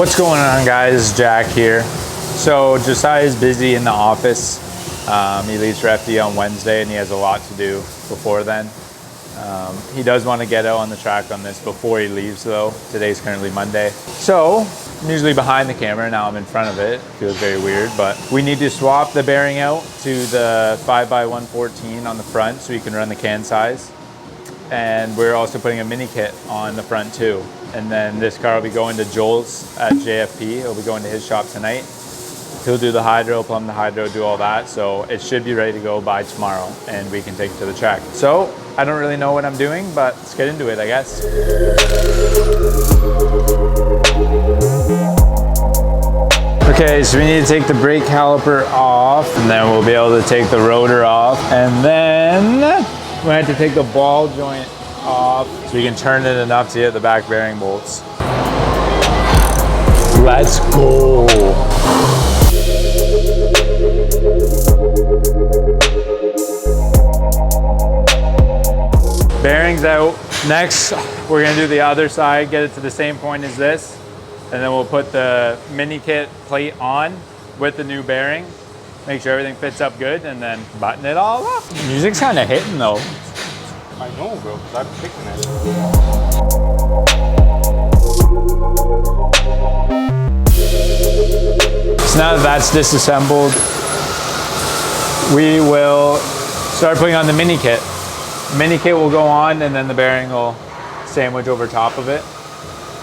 What's going on, guys? Jack here. So Josiah's busy in the office. He leaves for FD on Wednesday and he has a lot to do before then. He does want to get out on the track on this before he leaves though. Today's currently Monday. So I'm usually behind the camera, now I'm in front of it. Feels very weird, but we need to swap the bearing out to the 5x114 on the front so you can run the can size. And we're also putting a mini kit on the front too. And then this car will be going to Joel's at JFP. It'll be going to his shop tonight. He'll do the hydro, plumb the hydro, do all that. So it should be ready to go by tomorrow and we can take it to the track. So I don't really know what I'm doing, but let's get into it, I guess. Okay, so we need to take the brake caliper off and then we'll be able to take the rotor off. And then we have to take the ball joint off so we can turn it enough to hit the back bearing bolts. Let's go. Bearings out. Next, we're gonna do the other side, get it to the same point as this, and then we'll put the mini kit plate on with the new bearing, make sure everything fits up good, and then button it all up. The music's kind of hitting though. I know, bro, because I'm picking it. So now that that's disassembled, we will start putting on the mini kit. The mini kit will go on and then the bearing will sandwich over top of it.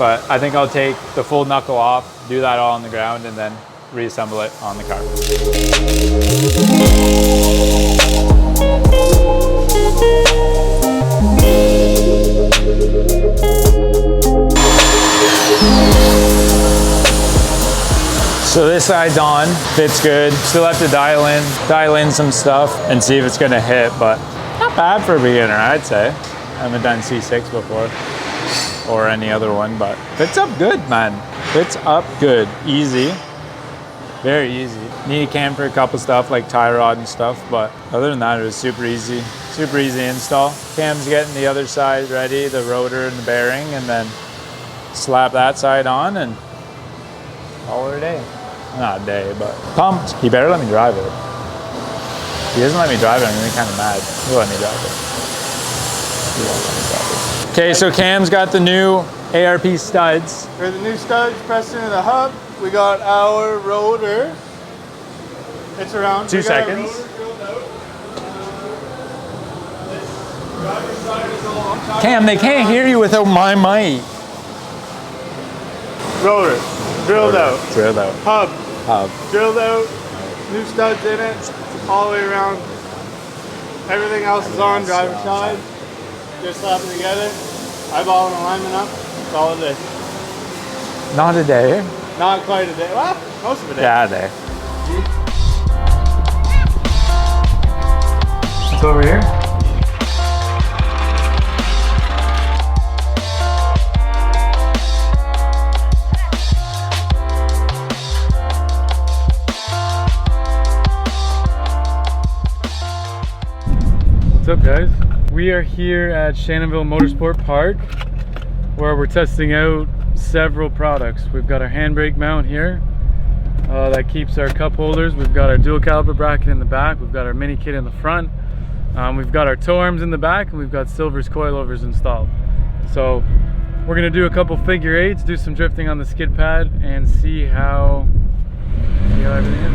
But I think I'll take the full knuckle off, do that all on the ground, and then reassemble it on the car. So this side's on, fits good. Still have to dial in some stuff and see if it's gonna hit, but not bad for a beginner, I'd say. I haven't done C6 before or any other one, but fits up good, man. Fits up good, easy, very easy. Need a cam for a couple stuff like tie rod and stuff, but other than that, it was super easy install. Cam's getting the other side ready, the rotor and the bearing, and then slap that side on and call it a day. Not a day, but pumped. He better let me drive it. If he doesn't let me drive it, I'm gonna be kind of mad. He'll let me drive it. He won't let me drive it. Okay, so Cam's got the new ARP studs. For the new studs pressed into the hub, we got our rotor. It's around 2 seconds. Cam, they can't hear you without my mic. Rotor, drilled out. Drilled out. Hub, drilled out. New studs in it, all the way around. Everything else is on driver's side. Just slap it together. Eyeball and alignment up. That's all it is. Not a day. Not quite a day. Well, most of a day. Yeah, a day. It's over here. What's up, guys? We are here at Shannonville Motorsport Park where we're testing out several products. We've got our handbrake mount here that keeps our cup holders. We've got our dual caliper bracket in the back. We've got our mini kit in the front. We've got our tow arms in the back, and we've got Silver's coilovers installed. So we're gonna do a couple figure eights, do some drifting on the skid pad, and see how everything is.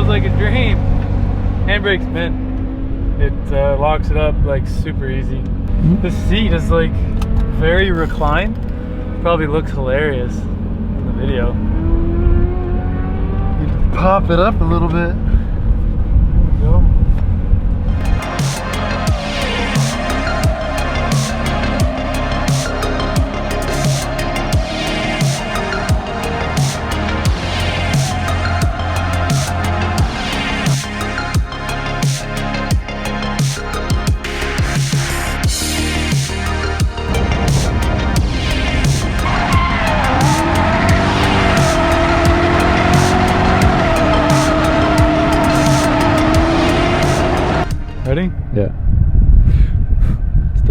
Like a dream. Handbrake's mint. It locks it up like super easy. The seat is like very reclined. Probably looks hilarious in the video. You pop it up a little bit. There we go.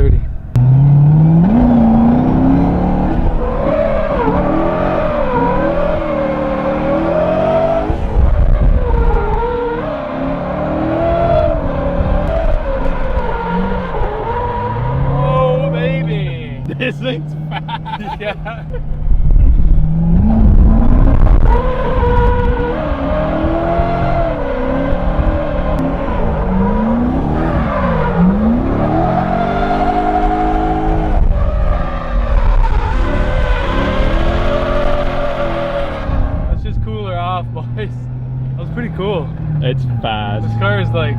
sturdy. Oh baby, This thing's fast. yeah. Boys, that was pretty cool. It's fast. This car is like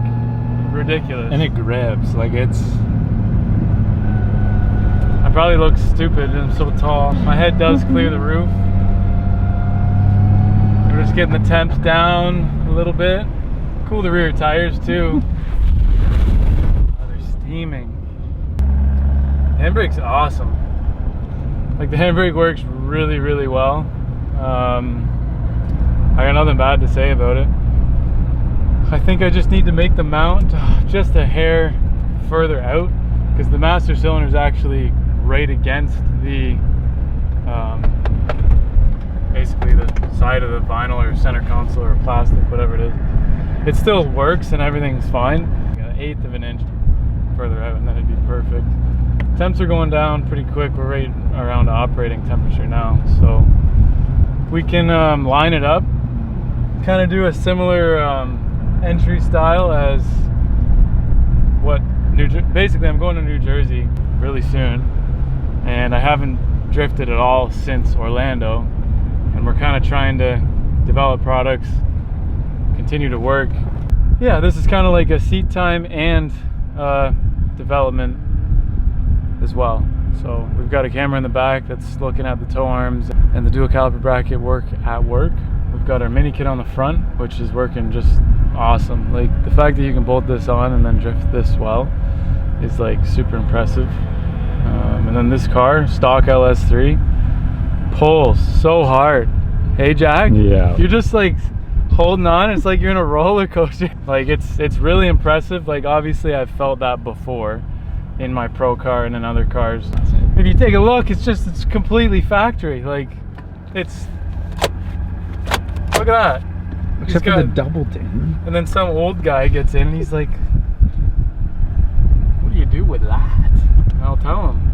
ridiculous. And it grips, like it's... I probably look stupid and I'm so tall. My head does clear the roof. We're just getting the temps down a little bit. Cool the rear tires too. Oh, they're steaming. The handbrake's awesome. Like the handbrake works really, really well. I got nothing bad to say about it. I think I just need to make the mount just a hair further out because the master cylinder is actually right against the basically the side of the vinyl or center console or plastic, whatever it is. It still works and everything's fine. An 1/8 of an inch further out and then it'd be perfect. Temps are going down pretty quick. We're right around operating temperature now, so we can line it up, kind of do a similar entry style as what basically I'm going to New Jersey really soon, and I haven't drifted at all since Orlando, and we're kind of trying to develop products, continue to work. Yeah, this is kind of like a seat time and development as well. So we've got a camera in the back that's looking at the tow arms and the dual caliper bracket work at work. We've got our mini kit on the front, which is working just awesome. Like the fact that you can bolt this on and then drift this well is like super impressive. And then this car, stock LS3, pulls so hard. Hey Jack? Yeah. You're just like holding on. It's like you're in a roller coaster. Like it's really impressive. Like obviously I've felt that before in my pro car and in other cars. If you take a look, it's completely factory. Like it's, look at that. Except for the double din. And then some old guy gets in and he's like, what do you do with that? And I'll tell him,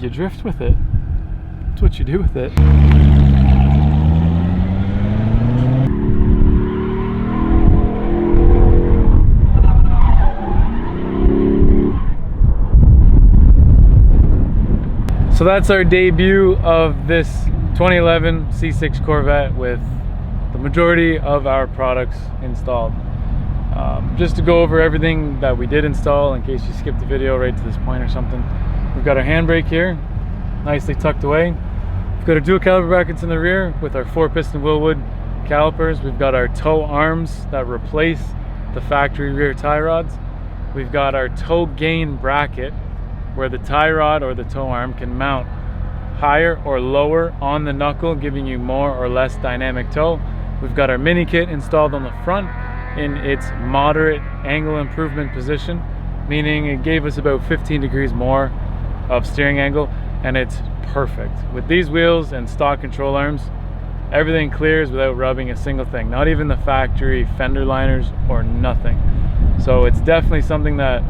you drift with it. That's what you do with it. So that's our debut of this 2011 C6 Corvette with the majority of our products installed. Just to go over everything that we did install in case you skipped the video right to this point or something. We've got our handbrake here, nicely tucked away. We've got our dual caliper brackets in the rear with our 4-piston Willwood calipers. We've got our tow arms that replace the factory rear tie rods. We've got our tow gain bracket where the tie rod or the tow arm can mount higher or lower on the knuckle, giving you more or less dynamic tow. We've got our mini kit installed on the front in its moderate angle improvement position, meaning it gave us about 15 degrees more of steering angle, and it's perfect. With these wheels and stock control arms, everything clears without rubbing a single thing, not even the factory fender liners or nothing. So it's definitely something that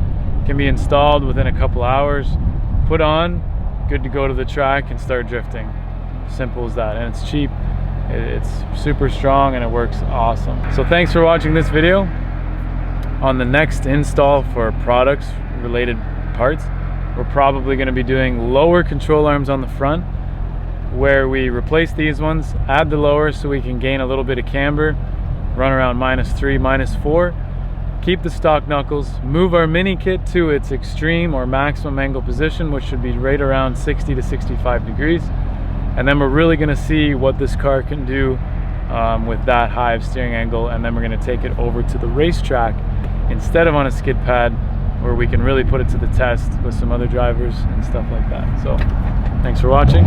can be installed within a couple hours, put on, good to go to the track and start drifting. Simple as that, and it's cheap, it's super strong, and it works awesome. So thanks for watching this video. On the next install for products related parts, we're probably going to be doing lower control arms on the front, where we replace these ones, add the lower so we can gain a little bit of camber, run around -3, -4, keep the stock knuckles, move our mini kit to its extreme or maximum angle position, which should be right around 60 to 65 degrees. And then we're really gonna see what this car can do with that high of steering angle, and then we're gonna take it over to the racetrack instead of on a skid pad, where we can really put it to the test with some other drivers and stuff like that. So thanks for watching.